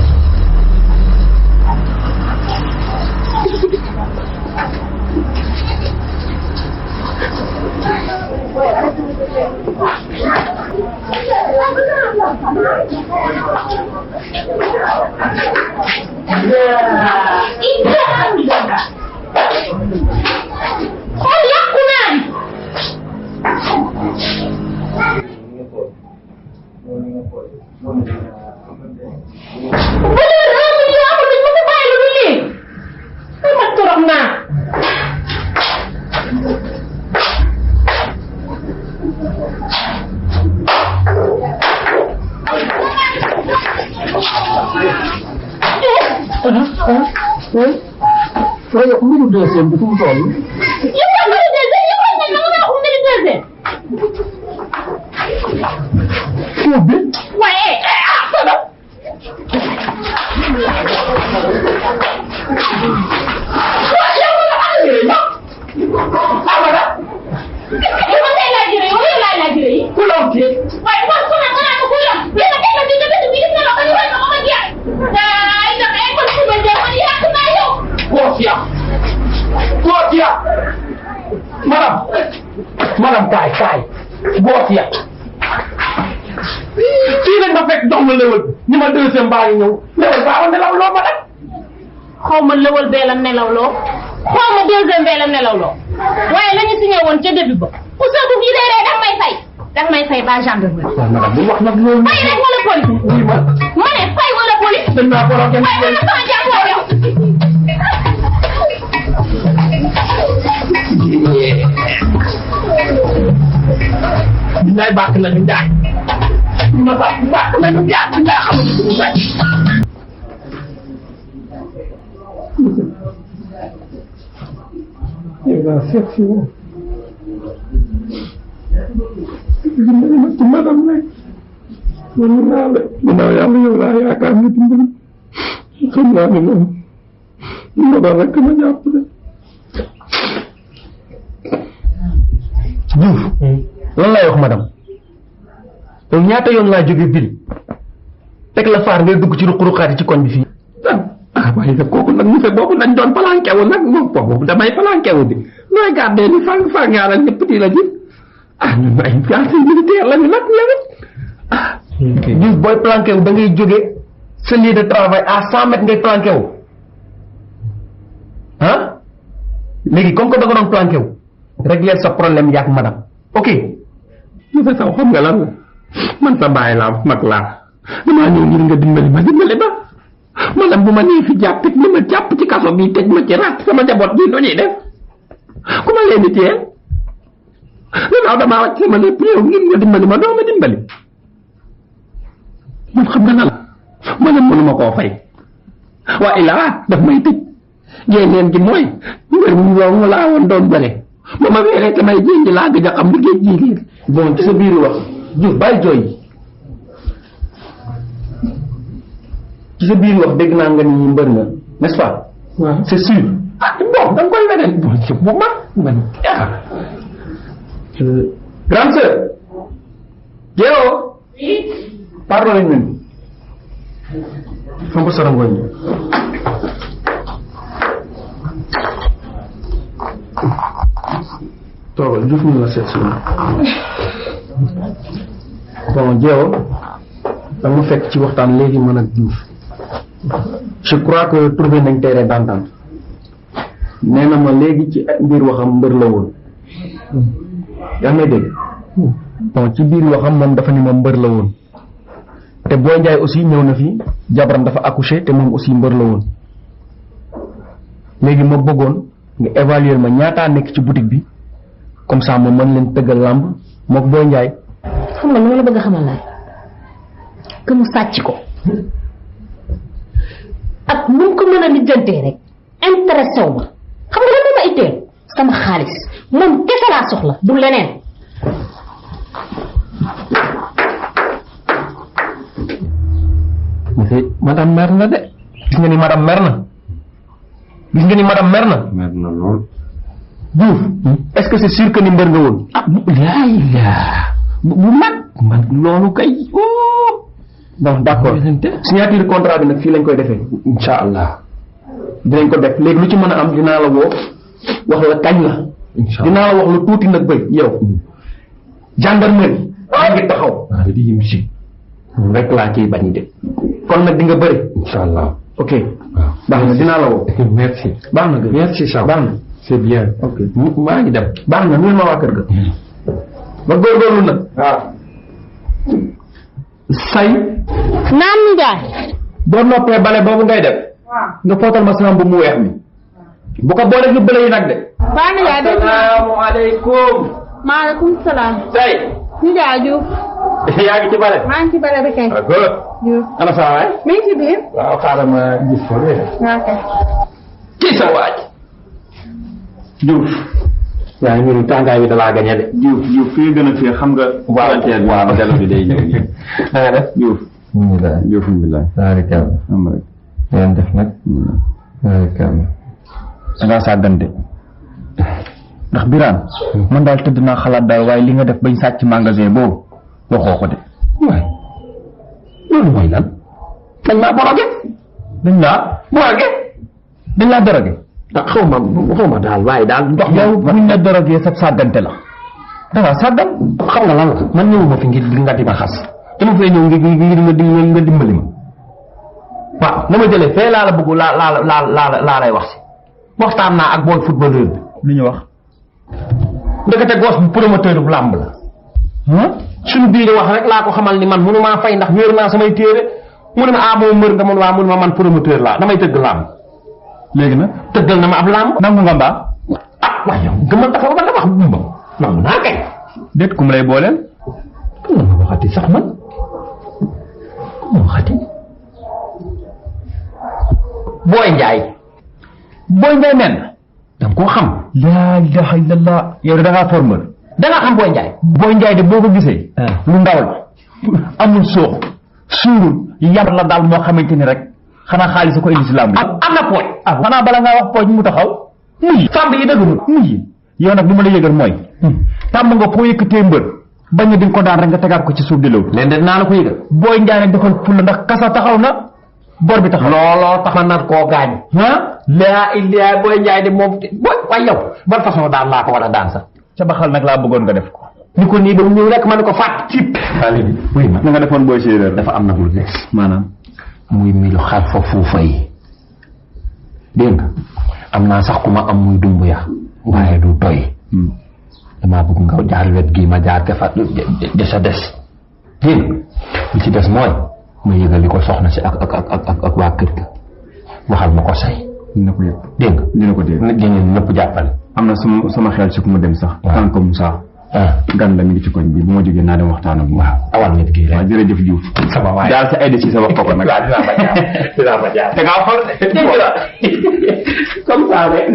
xool yàqu naan. waaye mbiru deuxième bi fu mu toll. yow yaa ngi deuxième yow xam nga nga naa ko mbiru deuxième. suuf bi. waaye Fada. waaw yow nga madame kaay boot ya fii lañ ma fekk jox ma léwal ni ma deuxième baa ngi ñëw léwal baa nelaw loo ma def xaw ma lëwal bee la nelaw loo xaw ma deuxième bee la nelaw loo waaye la ñu signé woon ca début ba ku sa bu fii dee danga may fay ba gendarmerie. waaw madame bu wax nag loolu. fay rek wala police. oui ma ne fay wala police. dañ maa ko rokkee fay wala sama jàppoo yow. Bindaay bàq nañu njaay. ma bàq nañu njaay bindaay xamuñu ko mu bàq. yow daa seet si woon. dimbali ma ci madam rek. man naa la ginnaaw yàlla yow laa yaakaar ne dimbali. xam naa ne moom. ma doon rek ma jàpp de. Diouf. lan lay wax madame. yow ñaata yoon laa jóge ville. teg la faar ngay dugg ci ruq-ruqaat yi ci koñ bi fii. waaye nag kooku nag monsieur boobu dañ doon palankewu nag moom boobu damay palankewu bi nooy gàddee ni fang yàlla ñëpp di la gis ñun ay fiancé militaire lañu nag léegi Diouf booy planqué wu da ngay jóge sa lieu de travail à 100 mètres ngay planqué wu léegi comme que da nga doon planqué wu régler sa problème yaak madame ok monsieur Sow xam nga lan la man sa bàyyi laa mag laa damaa ñëw ngir nga dimbali ba madame bu ma nee fi jàpp ni ma jàpp ci kaso bi tëj ma ci raat sama njaboot bi nu ñuy def ku ma leen di téye gannaaw damaa wàcc sama lépp yow ngir nga dimbali ma doo ma dimbali man xam nga na la ma ne mënuma koo fay waa ilaa daf may tëj génneen gi mooy mbir mu yow laa woon doon bëre ba ma weeree samay jéngi laa gëj a xam li géej jigéen bon ci sa biir wax Diouf bàyyi jooy ci sa biir wax dégg naa nga ni mbër nga n'est-ce pas. waaw c'est sûr. bon da nga koy weneen bon ci bu mag man grande sœur. Jéo. oui. pardon lañ leen. fomp sarangoñ. toogal Diouf ñu la seet si bon Jéo da nga fekk ci waxtaan léegi man ak Diouf. je crois que trouvé nañ terrain d'entente nee na ma léegi ci biir waxam mbër la woon yaa ngi may dégg bon ci biir waxam moom dafa ni ma mbër la woon te Boy Ndiaye aussi ñëw na fi jabaram dafa accouché te moom aussi mbër la woon léegi ma bëggoon nga évaluer ma ñaataa nekk ci boutique bi comme ça ma mën leen tëggal làmb mook Boy Ndiaye. xam nga lu ma la bëgg a xamal laay que mu sàcc ko ak nu mu ko mën a lijjantee rek intéressé wu ma xam nga lan ma itteel sama xaalis moom kese laa soxla du leneen. monsieur madame mer na de gis nga ni madame mer na gis nga ni madame mer na. mer na lool. Diouf est-ce que c'est sûr que ni mbër nga woon. bu mag man loolu kay. bon d'accord signature contrat bi nag fii lañ koy defee insha allah dinañ ko def léegi lu ci mën a am dinaa la woo wax la kañ la dinaa la wax lu tuuti nag bëy yow gendarmerie maa ngi taxaw rek laa ciy bañ de kon nag di nga bëri insha allah ok baax na dinaa la woo merci baax na merci Sow baax na c'est bien ok maa ngi dem baax na nuyul ma waa kër ga ba góorgóorlu nag waaw say naam Ndiaye. boo noppee bale boobu ngay def. nga footal ma sama mbubb mu weex mi. bu ko boole ñu bële yi nag de. baax na Ndiaye. asalaamaaleykum. maaleykum salaam. say. Ndiaye Diouf. yaa ngi ci bale. maa ngi ci bale bi kay. d'accord. Diouf. ana saa waay. mi ngi ci biir. waaw xaaral ma gis ko léegi. ok. ci sa waaj. Diouf. yaa ngi nii tàngaay bi dalaa gañe de. Diouf fii gën a fii xam nga. waaw delo bi day ñëw nii. na nga def Diouf. alhamdulilah Diouf alhamdulilah. taarikàlla. am rek. ngeen def nag. taarikàlla. da ngaa sàggante ndax Birane man daal tëdd naa xalaat daal waaye li nga def bañ sàcc magasin boobu waxoo ko de. waaye loolu mooy lan. dañ laa boroge. dañ laa boroge. dañ laa doroge. ah xaw ma daal waaye daal ndox yow buñ la dorogee sa sàggante la danga sàggan. xam nga lan la man ñëwuma fi ngir nga di ma xas dama fay ñëw ngir nga dimbali ma waaw na ma jëlee fee laa la bëgg laa lay wax si waxtaan naa ak booy footballeur bi li ñu wax. ndekete goos bu promoteur bu làmb la suñu biir wax rek laa ko xamal ni man mënu maa fay ndax wéer naa samay téere mu ne ma moom mër nga mun waa mun ma man promoteur laa damay tëgg làmb léegi nag tëggal na ma ab làmb nangu nga mbaa. waaye yow gëmal dafa ba wax bumba nangu naa kay déet ku mu lay booleel. kan la ma waxati sax man ku ma waxati Boy Ndiaye men danga koo xam. laa ilaha illallah yow de da ngaa formeur. da nga xam Boy Ndiaye de boo ko gisee. lu ndaw la amul soox suurul yar la daal moo xamante ni rek xanaa xaalis ko indi si làmb. am na pooj. xanaa bala ngaa wax pooj mu taxaw. muy fàmb yi dëgg muy yow nag li ma la yëgal mooy. tàmm nga foo yëkkatee mbër bañ a di ko daan rek nga tegaat ko ci suuf di lëw. leen de naa la ko yëgal. Boy Ndiaye nag defal fulla ndax kasa taxaw na bor bi taxaw. looloo tax ma nar koo gaañ. laa ilaa Boy Ndiaye de moom waaye yow ban façon daan laa ko war a daan sax. ca baxal nag laa bëggoon nga def ko. ni ko nii ba mu ñëw rek ma ne ko fàtt cib. xale bi oui ma. na nga defoon booy séeréer. dafa am na lu des. maanaam. muy milu xar fa fuufa yi dégg nga am naa sax ku ma am muy dumb ya waaye du doy. damaa bëgg nga jaar wet gii ma jaar defa des a des dégg nga li ci des mooy ma yëgali ko soxna si ak waa kër ga waxal ma ko say. dina ko yëg dégg nga dina ko dégg. dinañ ñëpp jàppale. am na sama xel ci ku ma dem sax. tant que Moussa. gan la mi ngi ci koñ bi bu ma jógee naa dem waxtaan ak. waaw awal nit kii rek. waaw jërëjëf Diouf. sama waay daal sa aide ci sa wax ko nag. dinaa ma jaar. te ngaa xool comme ça rek.